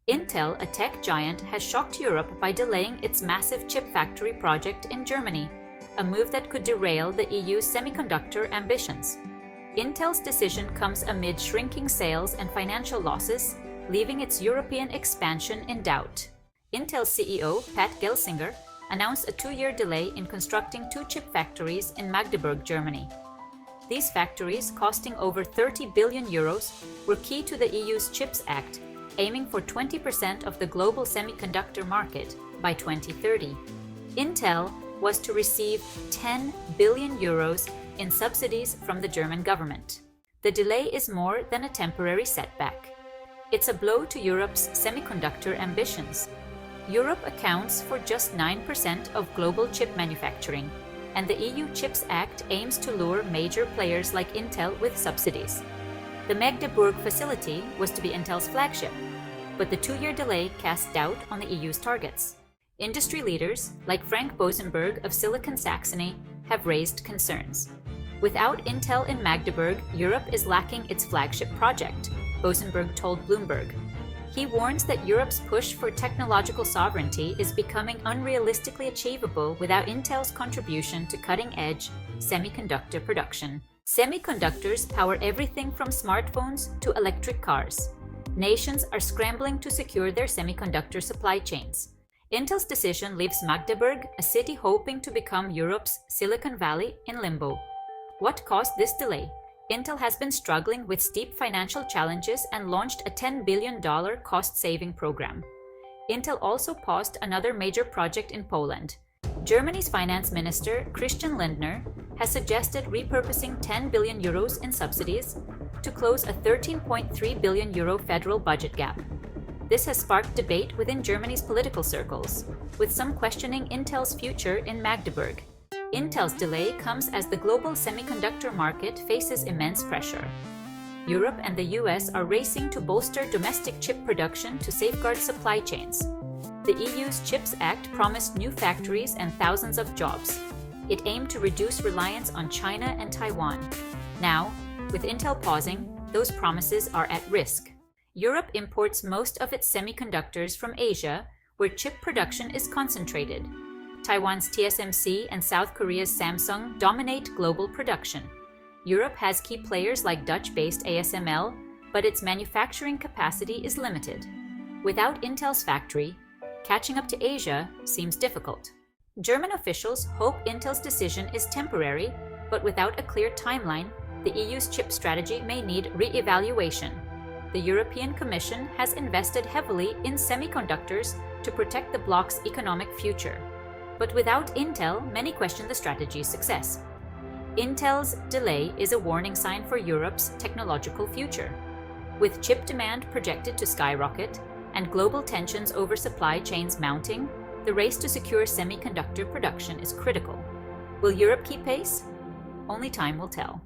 Intel, a tech giant, has shocked Europe by delaying its massive chip factory project in Germany, a move that could derail the EU's semiconductor ambitions. Intel's decision comes amid shrinking sales and financial losses, leaving its European expansion in doubt. Intel CEO Pat Gelsinger announced a 2-year delay in constructing 2 chip factories in Magdeburg, Germany. These factories, costing over 30 billion euros, were key to the EU's CHIPS Act, aiming for 20% of the global semiconductor market by 2030. Intel was to receive 10 billion euros in subsidies from the German government. The delay is more than a temporary setback. It's a blow to Europe's semiconductor ambitions. Europe accounts for just 9% of global chip manufacturing, and the EU CHIPS Act aims to lure major players like Intel with subsidies. The Magdeburg facility was to be Intel's flagship, but the 2-year delay cast doubt on the EU's targets. Industry leaders, like Frank Bosenberg of Silicon Saxony, have raised concerns. Without Intel in Magdeburg, Europe is lacking its flagship project, Bosenberg told Bloomberg. He warns that Europe's push for technological sovereignty is becoming unrealistically achievable without Intel's contribution to cutting-edge semiconductor production. Semiconductors power everything from smartphones to electric cars. Nations are scrambling to secure their semiconductor supply chains. Intel's decision leaves Magdeburg, a city hoping to become Europe's Silicon Valley, in limbo. What caused this delay? Intel has been struggling with steep financial challenges and launched a $10 billion cost-saving program. Intel also paused another major project in Poland. Germany's finance minister, Christian Lindner, has suggested repurposing 10 billion euros in subsidies to close a 13.3 billion euro federal budget gap. This has sparked debate within Germany's political circles, with some questioning Intel's future in Magdeburg. Intel's delay comes as the global semiconductor market faces immense pressure. Europe and the US are racing to bolster domestic chip production to safeguard supply chains. The EU's CHIPS Act promised new factories and thousands of jobs. It aimed to reduce reliance on China and Taiwan. Now, with Intel pausing, those promises are at risk. Europe imports most of its semiconductors from Asia, where chip production is concentrated. Taiwan's TSMC and South Korea's Samsung dominate global production. Europe has key players like Dutch-based ASML, but its manufacturing capacity is limited. Without Intel's factory, catching up to Asia seems difficult. German officials hope Intel's decision is temporary, but without a clear timeline, the EU's chip strategy may need re-evaluation. The European Commission has invested heavily in semiconductors to protect the bloc's economic future. But without Intel, many question the strategy's success. Intel's delay is a warning sign for Europe's technological future. With chip demand projected to skyrocket and global tensions over supply chains mounting, the race to secure semiconductor production is critical. Will Europe keep pace? Only time will tell.